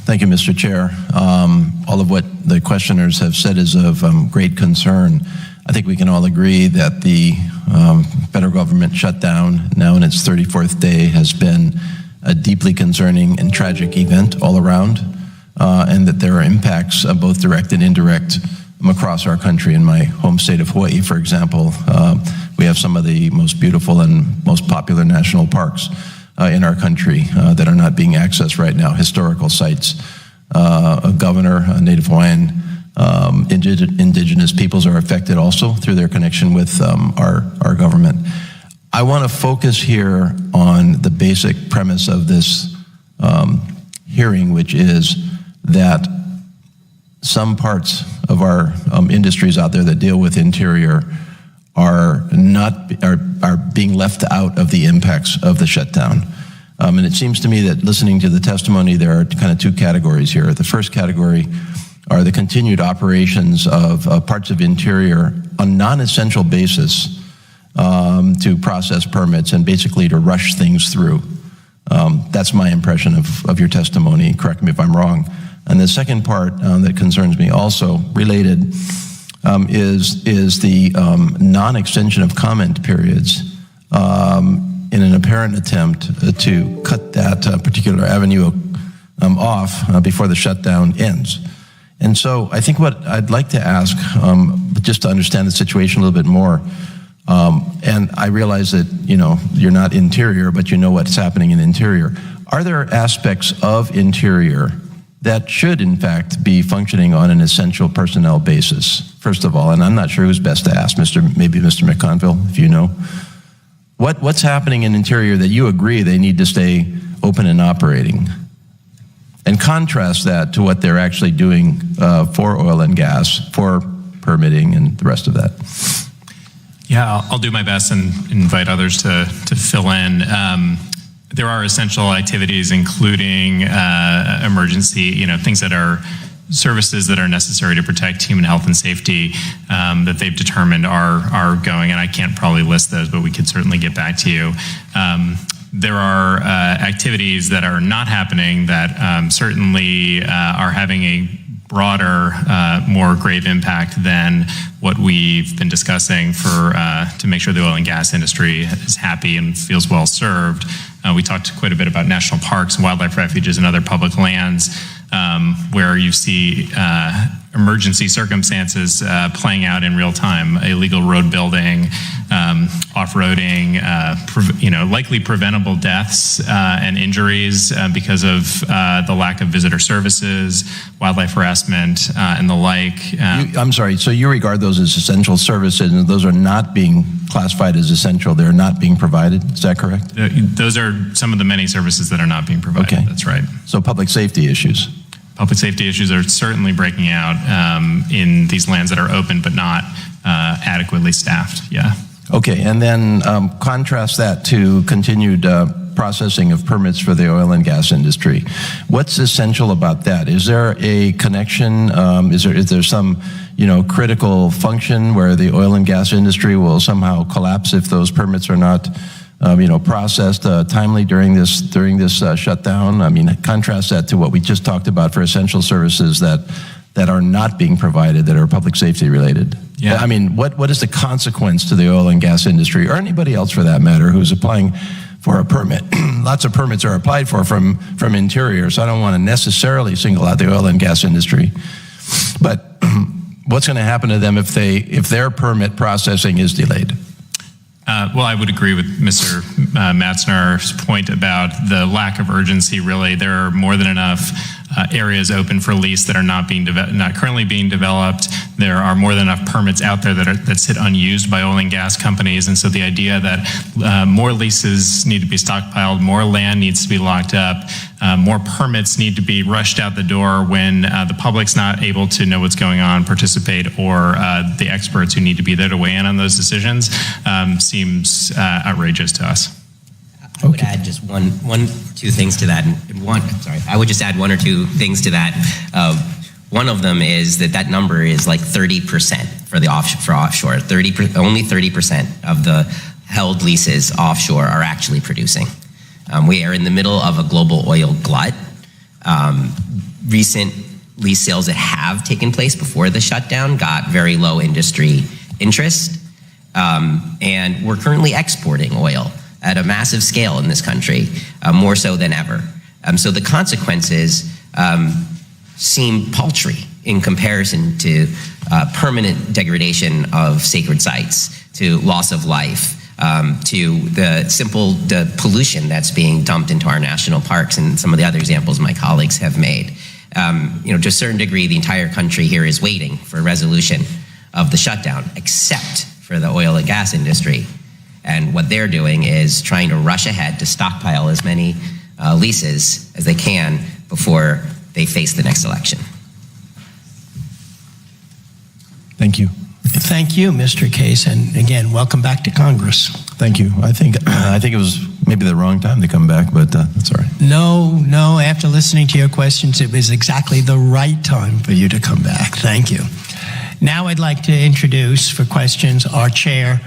Thank you, Mr. Chair. All of what the questioners have said is of great concern. I think we can all agree that the federal government shutdown, now in its 34th day, has been a deeply concerning and tragic event all around, and that there are impacts, both direct and indirect, across our country. In my home state of Hawaii, for example, we have some of the most beautiful and most popular national parks in our country that are not being accessed right now, historical sites. A governor, a Native Hawaiian, indigenous peoples are affected also through their connection with our government. I want to focus here on the basic premise of this hearing, which is that some parts of our industries out there that deal with interior are being left out of the impacts of the shutdown. And it seems to me that listening to the testimony, there are kind of two categories here. The first category are the continued operations of parts of interior on non-essential basis to process permits and basically to rush things through. That's my impression of your testimony. Correct me if I'm wrong. And the second part that concerns me also related is the non-extension of comment periods in an apparent attempt to cut that particular avenue off before the shutdown ends. And so I think what I'd like to ask, just to understand the situation a little bit more, and I realize that, you know, you're not interior, but you know what's happening in interior. Are there aspects of interior that should, in fact, be functioning on an essential personnel basis, first of all? And I'm not sure who's best to ask, maybe Mr. McConville, if you know. What's happening in interior that you agree they need to stay open and operating? And contrast that to what they're actually doing for oil and gas, for permitting and the rest of that. Yeah, I'll do my best and invite others to fill in. There are essential activities, including emergency, things that are services that are necessary to protect human health and safety that they've determined are going, and I can't probably list those, but we could certainly get back to you. There are activities that are not happening that certainly are having a broader, more grave impact than what we've been discussing to make sure the oil and gas industry is happy and feels well served. We talked quite a bit about national parks, wildlife refuges, and other public lands where you see emergency circumstances playing out in real time, illegal road building, off-roading, likely preventable deaths and injuries because of the lack of visitor services, wildlife harassment, and the like. I'm sorry, so you regard those as essential services, and those are not being classified as essential, they're not being provided, is that correct? Those are some of the many services that are not being provided, okay. That's right. So public safety issues? Public safety issues are certainly breaking out in these lands that are open but not adequately staffed, yeah. Okay, and then contrast that to continued processing of permits for the oil and gas industry. What's essential about that? Is there a connection? Is there some critical function where the oil and gas industry will somehow collapse if those permits are not processed timely during this shutdown? I mean, contrast that to what we just talked about for essential services that are not being provided, that are public safety related. Yeah. I mean, what is the consequence to the oil and gas industry, or anybody else for that matter, who's applying for a permit? Lots of permits are applied for from interior, so I don't want to necessarily single out the oil and gas industry. But what's going to happen to them if their permit processing is delayed? Well, I would agree with Mr. Matzner's point about the lack of urgency. Really, there are more than enough areas open for lease that are not currently being developed. There are more than enough permits out there that sit unused by oil and gas companies, and so the idea that more leases need to be stockpiled, more land needs to be locked up, more permits need to be rushed out the door when the public's not able to know what's going on, participate, or the experts who need to be there to weigh in on those decisions seems outrageous to us. I would add just two things to that. I would just add one or two things to that. One of them is that number is like 30% for offshore. Only 30% of the held leases offshore are actually producing. We are in the middle of a global oil glut. recent lease sales that have taken place before the shutdown got very low industry interest. And we're currently exporting oil at a massive scale in this country, more so than ever. So the consequences seem paltry in comparison to permanent degradation of sacred sites, to loss of life, to the pollution that's being dumped into our national parks, and some of the other examples my colleagues have made. To a certain degree, the entire country here is waiting for a resolution of the shutdown, except for the oil and gas industry. And what they're doing is trying to rush ahead to stockpile as many leases as they can before they face the next election. Thank you. Thank you, Mr. Case, and again, welcome back to Congress. Thank you. I think it was maybe the wrong time to come back, but that's all right. No, after listening to your questions, it was exactly the right time for you to come back. Thank you. Now I'd like to introduce for questions our chair,